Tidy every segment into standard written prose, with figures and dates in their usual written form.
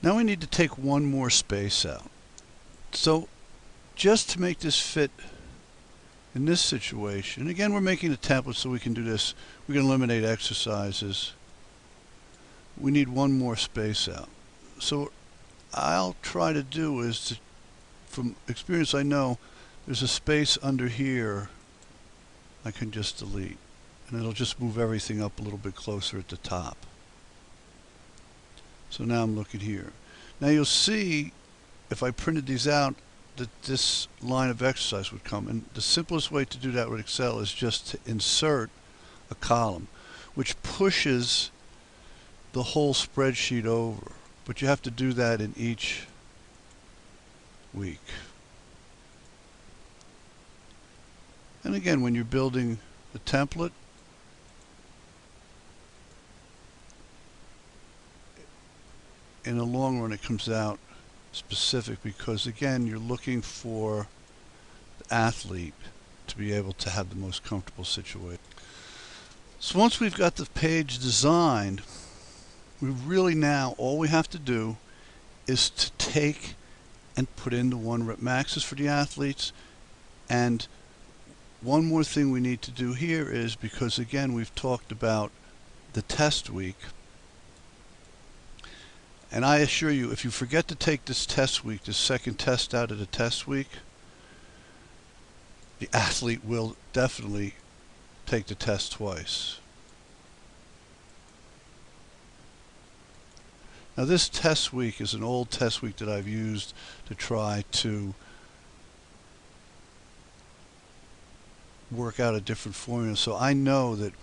Now we need to take one more space out. So just to make this fit in this situation, again, we're making a template so we can do this. We can eliminate exercises. We need one more space out. So what I'll try to do is, from experience I know, there's a space under here I can just delete. And it'll just move everything up a little bit closer at the top. So now I'm looking here. Now you'll see, if I printed these out, that this line of exercise would come. And the simplest way to do that with Excel is just to insert a column, which pushes the whole spreadsheet over. But you have to do that in each week. And again, when you're building the template, in the long run it comes out specific, because again, you're looking for the athlete to be able to have the most comfortable situation. So once we've got the page designed, we really now, all we have to do is to take and put in the 1-rep maxes for the athletes. And one more thing we need to do here is, because again, we've talked about the test week, and I assure you, if you forget to take this test week, the second test out of the test week, the athlete will definitely take the test twice. Now this test week is an old test week that I've used to try to work out a different formula. So I know that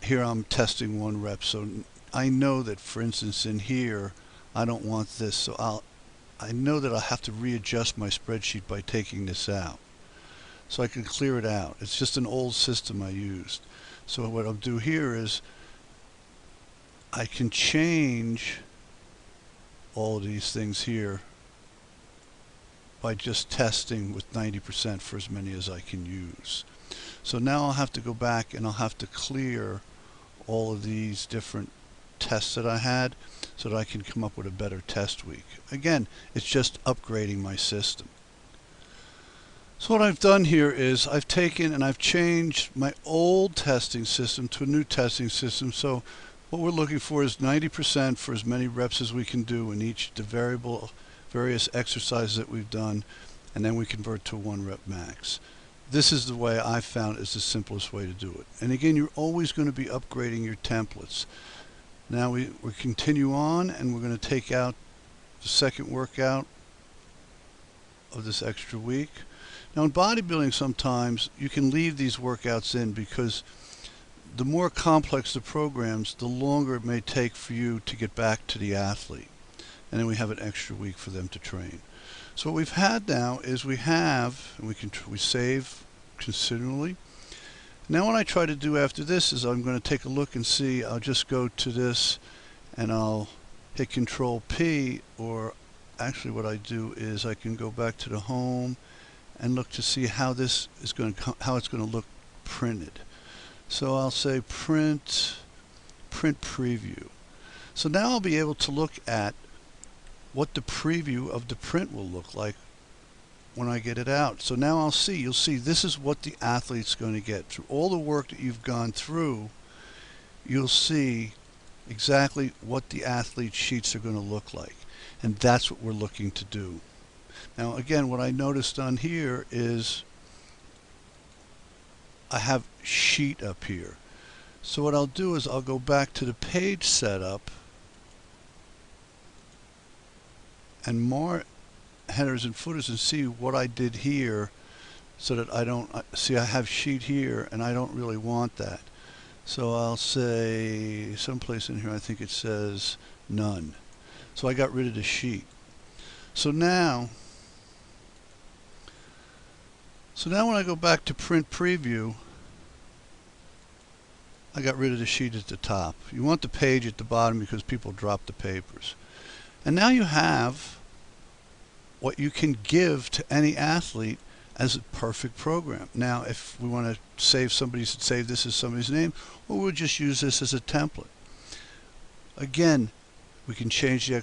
here I'm testing 1 rep. So I know that, for instance, in here, I don't want this. So I know that I'll have to readjust my spreadsheet by taking this out. So I can clear it out. It's just an old system I used. So what I'll do here is I can change all of these things here by just testing with 90% for as many as I can use. So now I'll have to go back and I'll have to clear all of these different tests that I had so that I can come up with a better test week. Again, it's just upgrading my system. So what I've done here is I've taken and I've changed my old testing system to a new testing system. So what we're looking for is 90% for as many reps as we can do in each the various exercises that we've done, and then we convert to a 1-rep max. This is the way I've found is the simplest way to do it. And again, you're always going to be upgrading your templates. Now we continue on, and we're going to take out the second workout of this extra week. Now in bodybuilding, sometimes you can leave these workouts in, because the more complex the programs, the longer it may take for you to get back to the athlete. And then we have an extra week for them to train. So what we've had now is we save continually. Now what I try to do after this is I'm going to take a look and see. I'll just go to this and I'll hit Control P, or actually what I do is I can go back to the home and look to see how this is going to how it's going to look printed. So I'll say print preview. So now I'll be able to look at what the preview of the print will look like when I get it out. So now you'll see this is what the athlete's going to get. Through all the work that you've gone through, you'll see exactly what the athlete sheets are going to look like. And that's what we're looking to do. Now again, what I noticed on here is I have sheet up here. So what I'll do is I'll go back to the page setup and mark headers and footers and see what I did here, so that I don't see I have sheet here and I don't really want that. So I'll say someplace in here, I think it says none. So I got rid of the sheet. So now when I go back to print preview, I got rid of the sheet at the top. You want the page at the bottom because people drop the papers. And now you have what you can give to any athlete as a perfect program. Now, if we want to save this as somebody's name, or we'll just use this as a template. Again, we can change the